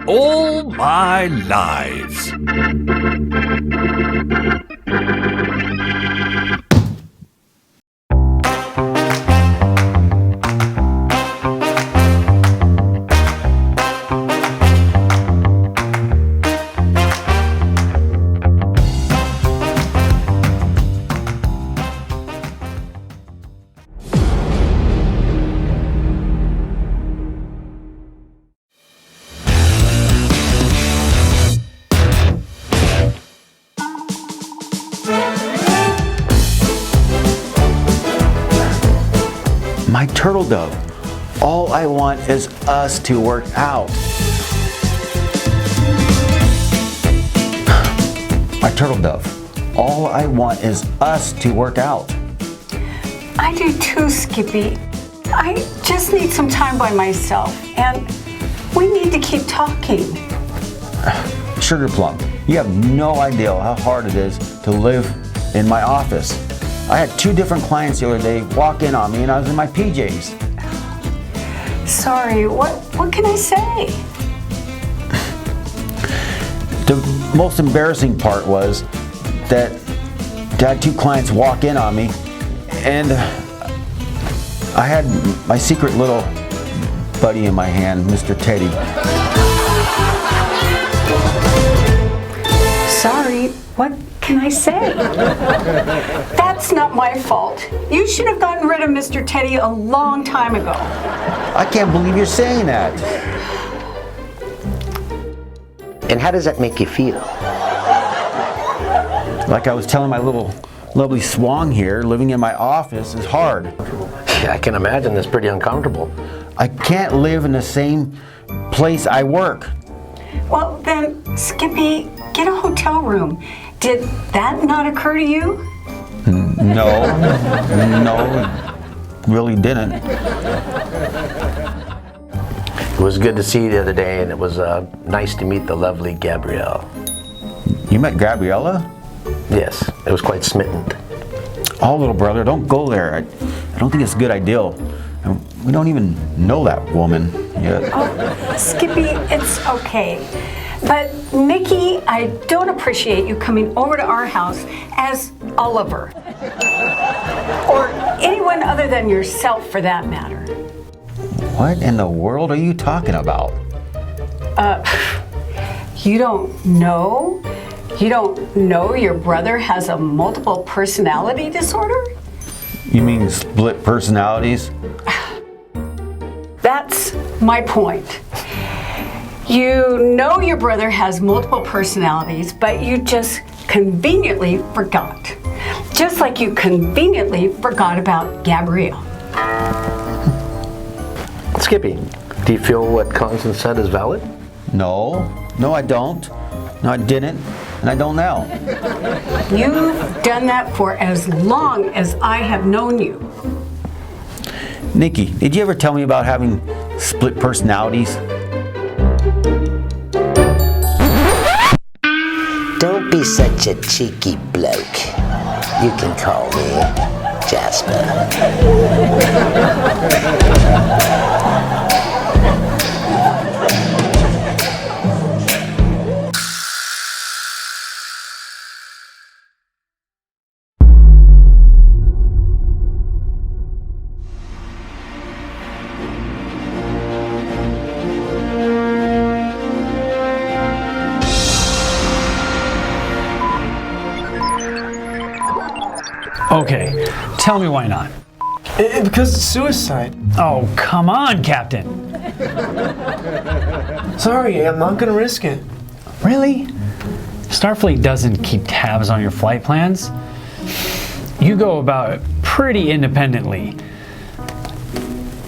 All my lives. My turtle dove, all I want is us to work out. My turtle dove, all I want is us to work out. I do too, Skippy. I just need some time by myself, and we need to keep talking. Sugar Plum, you have no idea how hard it is to live in my office. I had 2 different clients the other day walk in on me and I was in my PJs. Sorry, what can I say? The most embarrassing part was that I had 2 clients walk in on me and I had my secret little buddy in my hand, Mr. Teddy. Sorry, what can I say? That's not my fault. You should have gotten rid of Mr. Teddy a long time ago. I can't believe you're saying that. And how does that make you feel? Like I was telling my little lovely swan here, living in my office is hard. Yeah, I can imagine that's pretty uncomfortable. I can't live in the same place I work. Well, then, Skippy, get a hotel room. Did that not occur to you? No, it really didn't. It was good to see you the other day, and it was nice to meet the lovely Gabrielle. You met Gabriella? Yes, it was quite smitten. Oh, little brother, don't go there. I don't think it's a good idea. And we don't even know that woman yet. Oh, Skippy, it's okay. But Nikki, I don't appreciate you coming over to our house as Oliver. Or anyone other than yourself, for that matter. What in the world are you talking about? You don't know? You don't know your brother has a multiple personality disorder? You mean split personalities? That's my point. You know your brother has multiple personalities, but you just conveniently forgot. Just like you conveniently forgot about Gabrielle. Skippy, do you feel what Constance said is valid? No, I don't. No, I didn't, and I don't now. You've done that for as long as I have known you. Nikki, did you ever tell me about having split personalities? Don't be such a cheeky bloke. You can call me Jasper. Okay, tell me why not. Because it's suicide. Oh, come on, Captain. Sorry, I'm not gonna risk it. Really? Starfleet doesn't keep tabs on your flight plans. You go about it pretty independently.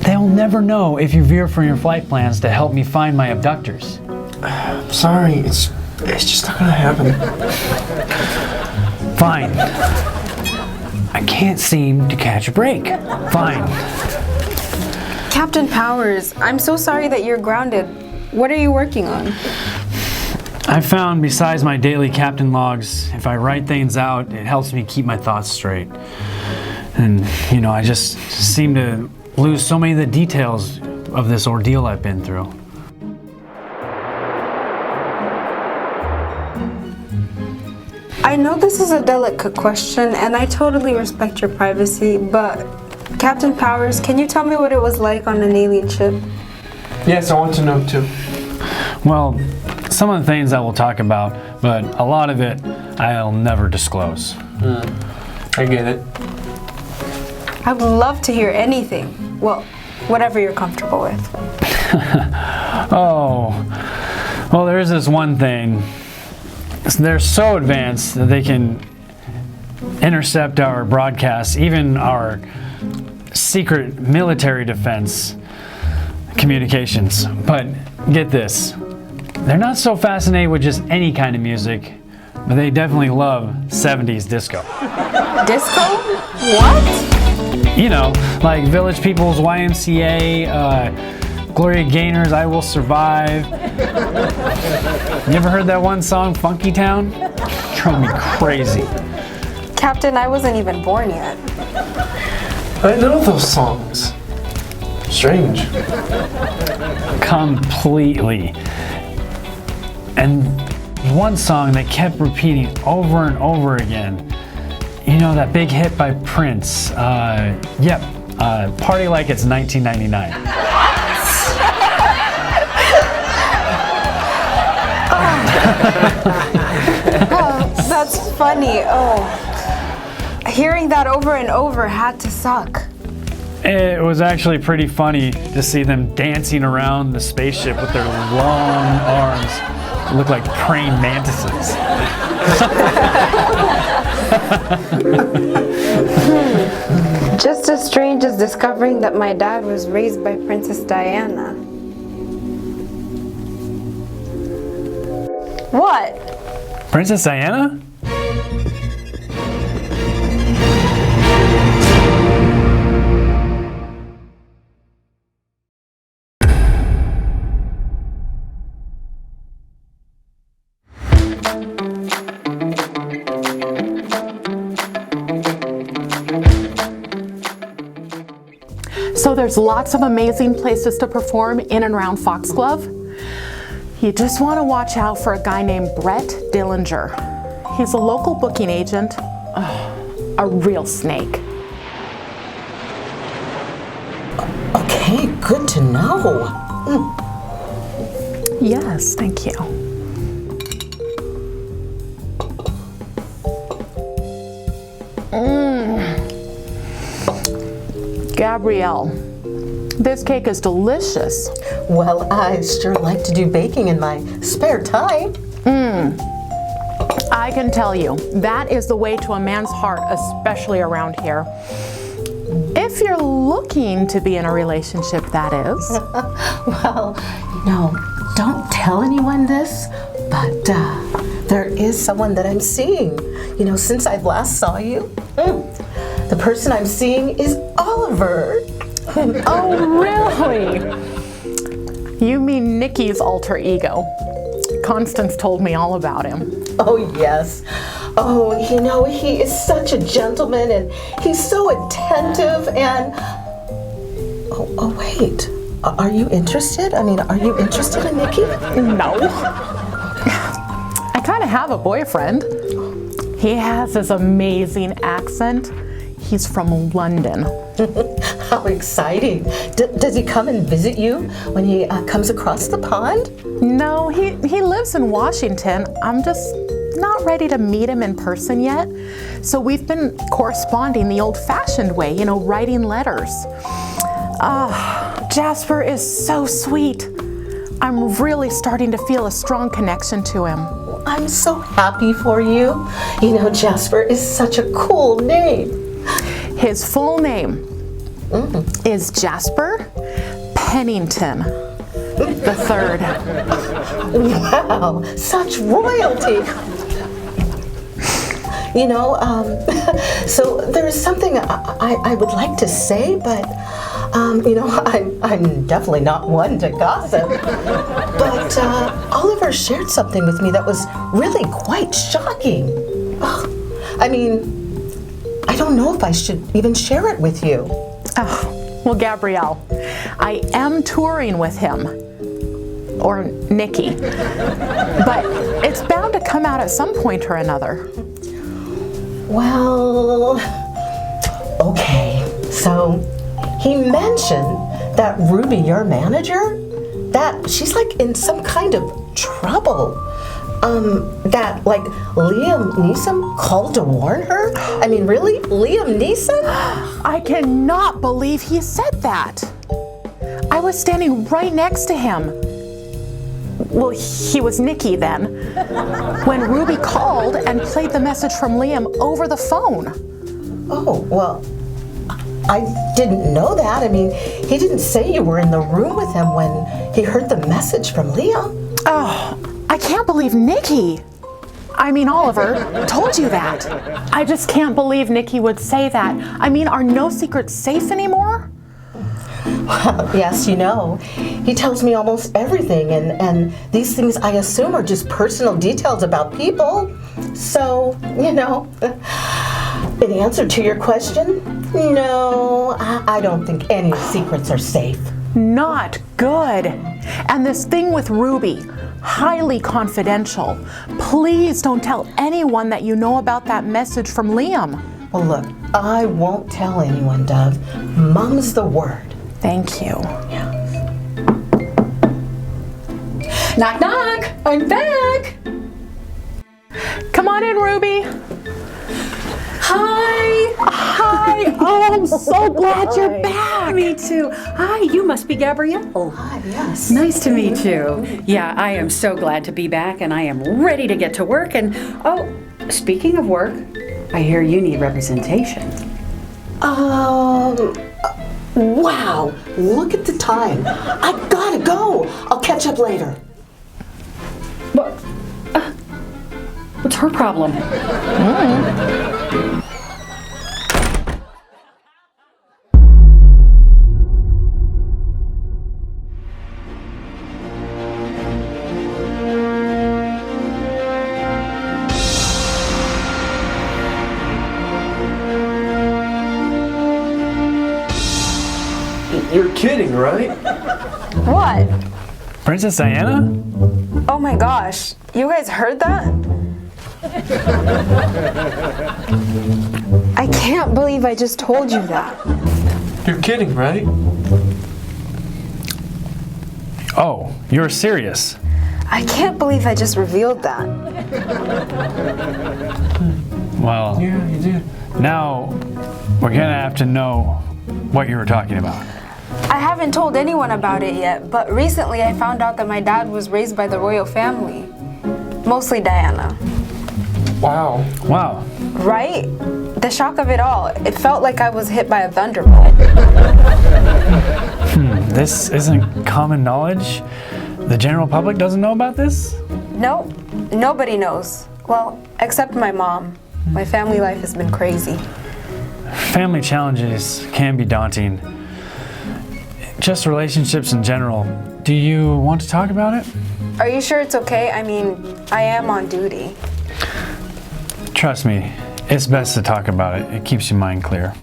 They'll never know if you veer from your flight plans to help me find my abductors. Sorry, it's just not gonna happen. Fine. I can't seem to catch a break. Fine. Captain Powers, I'm so sorry that you're grounded. What are you working on? I found, besides my daily captain logs, if I write things out, it helps me keep my thoughts straight. And, I just seem to lose so many of the details of this ordeal I've been through. I know this is a delicate question, and I totally respect your privacy, but Captain Powers, can you tell me what it was like on an alien ship? Yes, I want to know too. Well, some of the things I will talk about, but a lot of it I'll never disclose. I get it. I would love to hear anything. Well, whatever you're comfortable with. Oh, well, there's this one thing. They're so advanced that they can intercept our broadcasts, even our secret military defense communications. But get this, they're not so fascinated with just any kind of music, but they definitely love 70s disco. Disco? What? You know, like Village People's YMCA, Gloria Gaynor's I Will Survive. You ever heard that one song, Funky Town? Drove me crazy. Captain, I wasn't even born yet. I know those songs. Strange. Completely. And one song they kept repeating over and over again. You know, that big hit by Prince. Party Like It's 1999. Oh, that's funny. Oh, hearing that over and over had to suck. It was actually pretty funny to see them dancing around the spaceship with their long arms. It looked like praying mantises. Just as strange as discovering that my dad was raised by Princess Diana. What? Princess Diana? So there's lots of amazing places to perform in and around Foxglove. You just want to watch out for a guy named Brett Dillinger. He's a local booking agent, a real snake. Okay, good to know. Yes, thank you. Gabrielle, this cake is delicious. Well, I sure like to do baking in my spare time. I can tell you, that is the way to a man's heart, especially around here. If you're looking to be in a relationship, that is. Well, no, don't tell anyone this, but there is someone that I'm seeing. You know, since I last saw you, the person I'm seeing is Oliver. Oh, really? You mean Nikki's alter ego. Constance told me all about him. Oh, yes. Oh, you know, he is such a gentleman, and he's so attentive, and... Oh, wait. Are you interested? I mean, are you interested in Nikki? No. I kind of have a boyfriend. He has this amazing accent. He's from London. How exciting. Does he come and visit you when he comes across the pond? No, he lives in Washington. I'm just not ready to meet him in person yet. So we've been corresponding the old-fashioned way, you know, writing letters. Jasper is so sweet. I'm really starting to feel a strong connection to him. I'm so happy for you. You know, Jasper is such a cool name. His full name is Jasper Pennington III. Wow, such royalty. You know, so there is something I would like to say, but you know, I'm definitely not one to gossip. But Oliver shared something with me that was really quite shocking. I mean, I don't know if I should even share it with you. Oh, Well, Gabrielle, I am touring with him. Or Nikki. But it's bound to come out at some point or another. Well, okay. So he mentioned that Ruby, your manager, that she's like in some kind of trouble. That like Liam Neeson called to warn her? I mean, really? Liam Neeson? I cannot believe he said that. I was standing right next to him. Well, he was Nikki then, when Ruby called and played the message from Liam over the phone. Oh, well, I didn't know that. I mean, he didn't say you were in the room with him when he heard the message from Liam. Oh, I can't believe Nikki. I mean, Oliver told you that. I just can't believe Nikki would say that. I mean, are no secrets safe anymore? Well, yes, you know, he tells me almost everything, and these things I assume are just personal details about people. So, you know, in answer to your question, no, I don't think any secrets are safe. Not good. And this thing with Ruby, highly confidential. Please don't tell anyone that you know about that message from Liam. Well, look, I won't tell anyone, Dove. Mum's the word. Thank you. Yeah. Knock, knock. I'm back. Come on in, Ruby. Hi. Hi. Oh, I'm so glad you're back. Me too. Hi, you must be Gabrielle. Oh, hi, yes. Nice to meet you. Yeah, I am so glad to be back, and I am ready to get to work. And, oh, speaking of work, I hear you need representation. Wow, look at the time. I gotta go. I'll catch up later. What? What's her problem? You're kidding, right? What? Princess Diana? Oh my gosh. You guys heard that? I can't believe I just told you that. You're kidding, right? Oh, you're serious. I can't believe I just revealed that. Well, Yeah, you did. now we're gonna have to know what you were talking about. I haven't told anyone about it yet, but recently I found out that my dad was raised by the royal family. Mostly Diana. Wow. Wow. Right? The shock of it all. It felt like I was hit by a thunderbolt. This isn't common knowledge? The general public doesn't know about this? Nope. Nobody knows. Well, except my mom. My family life has been crazy. Family challenges can be daunting. Just relationships in general. Do you want to talk about it? Are you sure it's okay? I mean, I am on duty. Trust me, it's best to talk about it. It keeps your mind clear.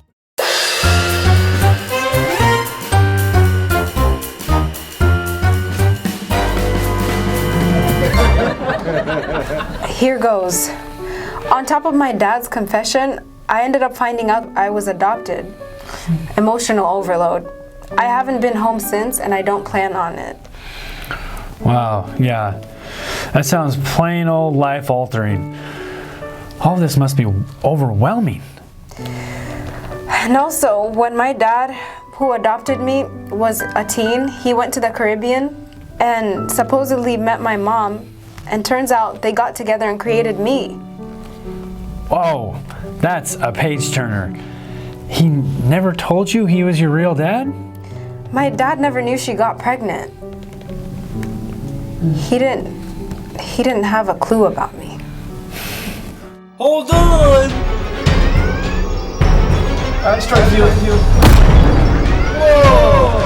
Here goes. On top of my dad's confession, I ended up finding out I was adopted. Emotional overload. I haven't been home since, and I don't plan on it. Wow, yeah. That sounds plain old life altering. All this must be overwhelming. And also, when my dad, who adopted me, was a teen, he went to the Caribbean and supposedly met my mom, and turns out they got together and created me. Whoa, that's a page turner. He never told you he was your real dad? My dad never knew she got pregnant. He didn't have a clue about me. Hold on! Let's try to feel it. Whoa!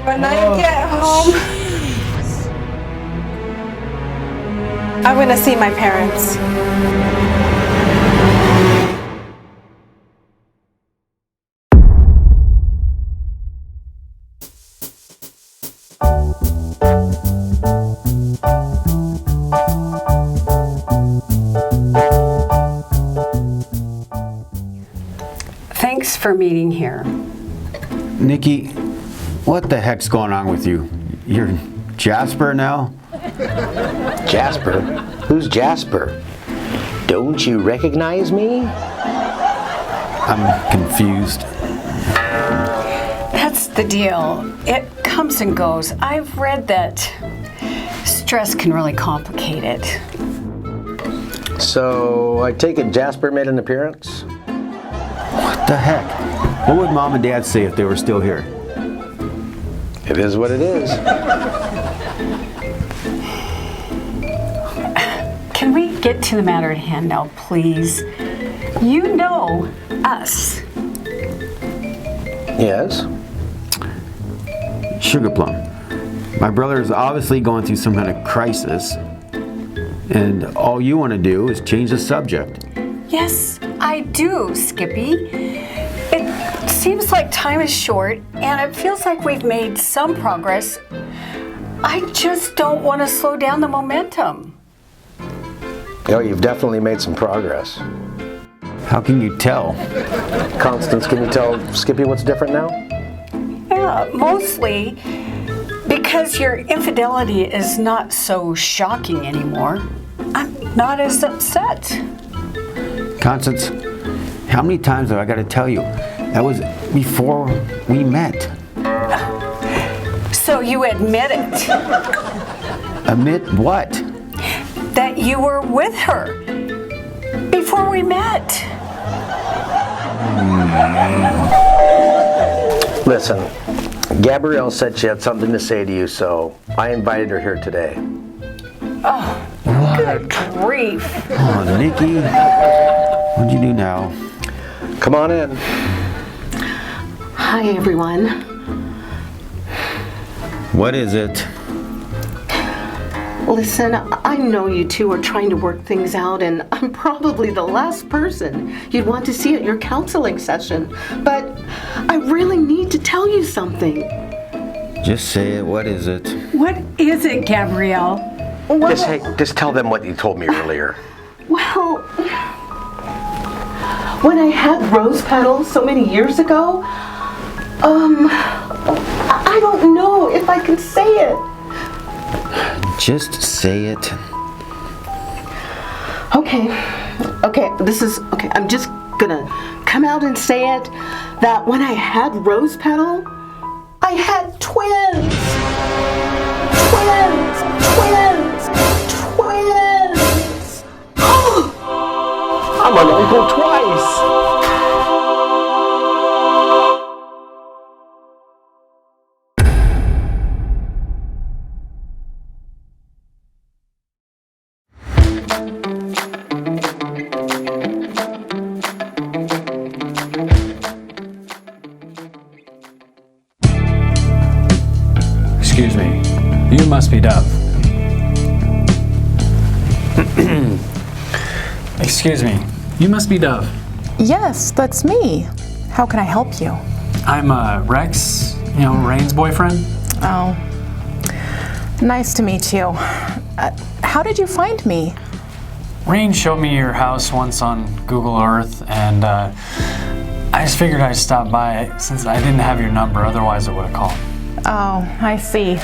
When I get home, I'm gonna see my parents. Thanks for meeting here. Nikki, what the heck's going on with you? You're Jasper now? Jasper? Who's Jasper? Don't you recognize me? I'm confused. That's the deal. It comes and goes. I've read that stress can really complicate it. So, I take it Jasper made an appearance? What the heck? What would Mom and Dad say if they were still here? It is what it is. Can we get to the matter at hand now, please? You know us. Yes? Sugar Plum. My brother is obviously going through some kind of crisis, and all you want to do is change the subject. Yes, I do, Skippy. It seems like time is short, and it feels like we've made some progress. I just don't want to slow down the momentum. Oh, you've definitely made some progress. How can you tell? Constance, can you tell Skippy what's different now? Yeah, mostly because your infidelity is not so shocking anymore. I'm not as upset. Constance, how many times have I got to tell you? That was before we met. So you admit it? Admit what? That you were with her before we met. Listen, Gabrielle said she had something to say to you, so I invited her here today. Oh, good grief. Oh, Nikki, what'd you do now? Come on in. Hi, everyone. What is it? Listen, I know you two are trying to work things out, and I'm probably the last person you'd want to see at your counseling session, but I really need to tell you something. Just say it. What is it? What is it, Gabrielle? Well, Just tell them what you told me earlier. Well, when I had RosePetal so many years ago, I don't know if I can say it. Just say it. Okay, I'm just gonna come out and say it, that when I had RosePetal, I had twins! Twins! I'm an uncle twice! Excuse me. You must be Dove. Excuse me. You must be Dove. Yes, that's me. How can I help you? I'm Rex, Lorraine's boyfriend. Oh, nice to meet you. How did you find me? Rain showed me your house once on Google Earth, and I just figured I'd stop by since I didn't have your number, otherwise I would have called. Oh, I see.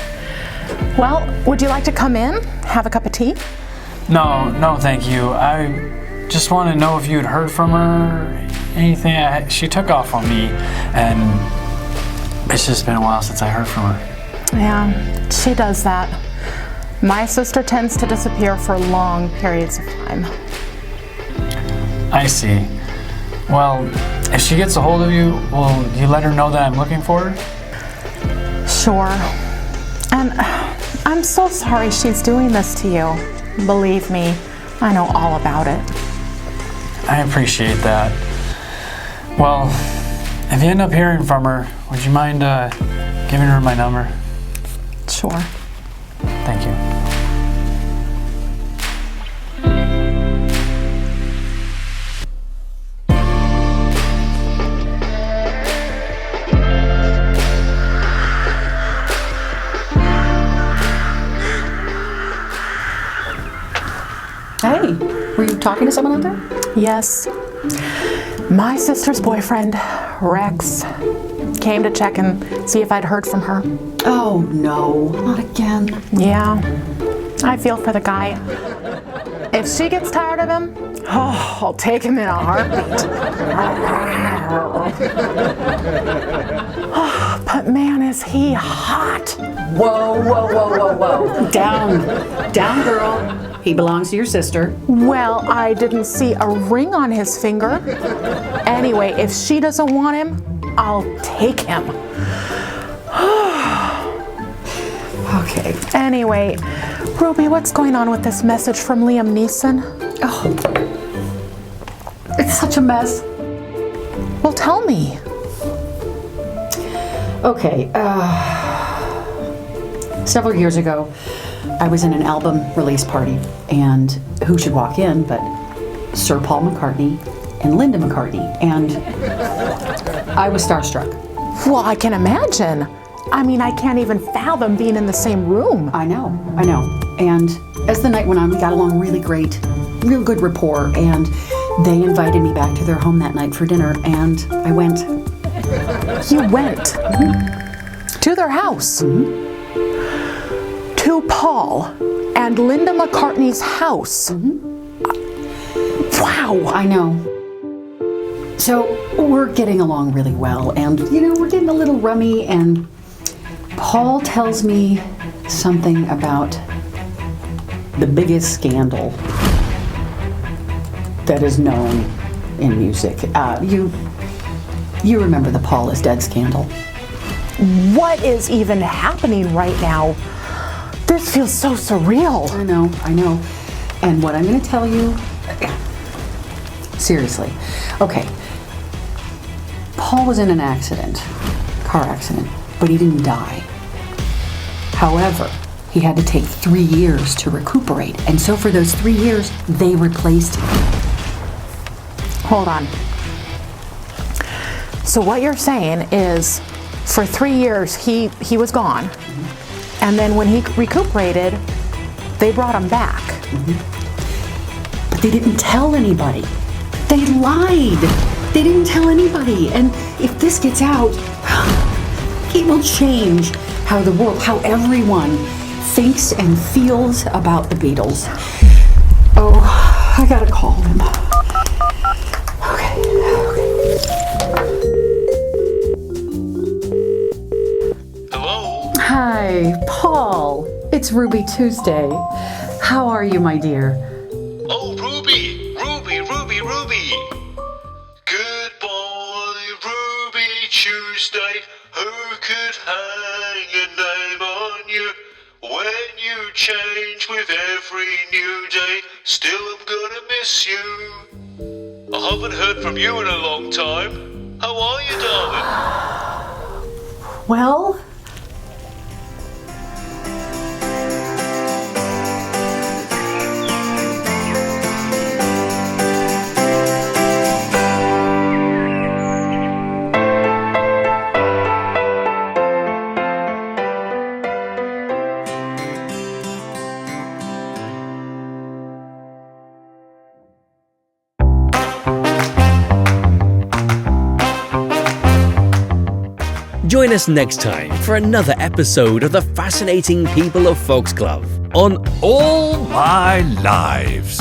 Well, would you like to come in? Have a cup of tea? No, thank you. I just want to know if you'd heard from her, anything. She took off on me, and it's just been a while since I heard from her. Yeah, she does that. My sister tends to disappear for long periods of time. I see. Well, if she gets a hold of you, will you let her know that I'm looking for her? Sure. And I'm so sorry she's doing this to you. Believe me, I know all about it. I appreciate that. Well, if you end up hearing from her, would you mind giving her my number? Sure. Thank you. talking to someone out there? Yes. My sister's boyfriend, Rex, came to check and see if I'd heard from her. Oh, no. Not again. Yeah. I feel for the guy. If she gets tired of him, I'll take him in a heartbeat. But man, is he hot. Whoa, whoa, whoa, whoa, whoa. Down, girl. He belongs to your sister. Well, I didn't see a ring on his finger. Anyway, if she doesn't want him, I'll take him. Okay. Anyway, Ruby, what's going on with this message from Liam Neeson? Oh, it's such a mess. Well, tell me. Okay, several years ago, I was in an album release party, and who should walk in but Sir Paul McCartney and Linda McCartney, and I was starstruck. Well, I can imagine. I mean, I can't even fathom being in the same room. I know. And as the night went on, we got along really great, real good rapport, and they invited me back to their home that night for dinner, and I went. You went? Mm-hmm. To their house? Mm-hmm. To Paul and Linda McCartney's house? Mm-hmm. Wow. I know. So we're getting along really well, and we're getting a little rummy, and Paul tells me something about the biggest scandal that is known in music. You remember the Paul is dead scandal. What is even happening right now? This feels so surreal. I know. And what I'm going to tell you, seriously, okay, Paul was in an car accident, but he didn't die. However, he had to take 3 years to recuperate, and so for those 3 years, they replaced him. Hold on. So what you're saying is, for 3 years, he was gone, mm-hmm. and then when he recuperated, they brought him back. Mm-hmm. But they didn't tell anybody. They lied. They didn't tell anybody. And if this gets out, it will change how everyone thinks and feels about the Beatles. Oh, I gotta call them. Okay. Hello? Hi, Paul. It's Ruby Tuesday. How are you, my dear? Oh, Ruby! Goodbye, Ruby Tuesday. Who could hang a name on you when you change with every new day? Still, I'm gonna miss you. I haven't heard from you in a long time. How are you, darling? Well, join us next time for another episode of the fascinating people of Foxglove on All My Lives.